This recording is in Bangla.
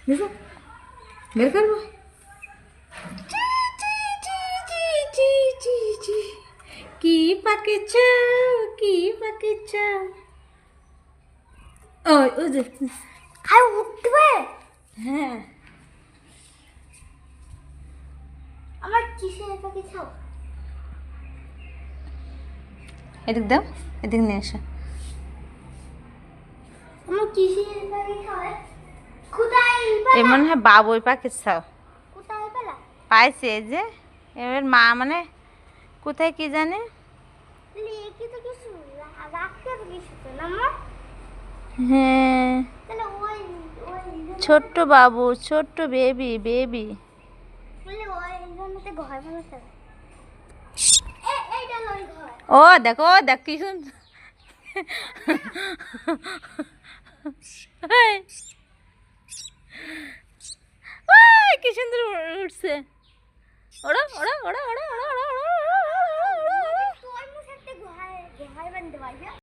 দেখো বের করবো। কি পাকেছ, কি পাকেছ। ওই ওই যে আর উঠবে। হ্যাঁ আমার কিসের পাখি ছাও? এদিক দাও, এদিক নিয়ে এসো। আমার কিসের পাখি খাওয়া? কোথায় এ মনে হয় বাবুই পাখির ছাও কোথায় পেলা? পাইছে। এই যে এবার মা মানে কোথায় কি জানে। লিখি তো কিছু রাখতে হবে কিছু তো না মা। হ্যাঁ তাহলে ওই ওই ছোট্ট বাবু, ছোট্ট বেবি বেবি। বলে ওই জন্যতে ঘর বানাতে হবে। এইটা ওই ঘর। ও দেখো, ও দেখ কি সুন্দর। এই, ওই, কি সুন্দর উঠছে। ওড়া ওড়া ওড়া ওড়া ওড়া ওড়া ওড়া ওড়া।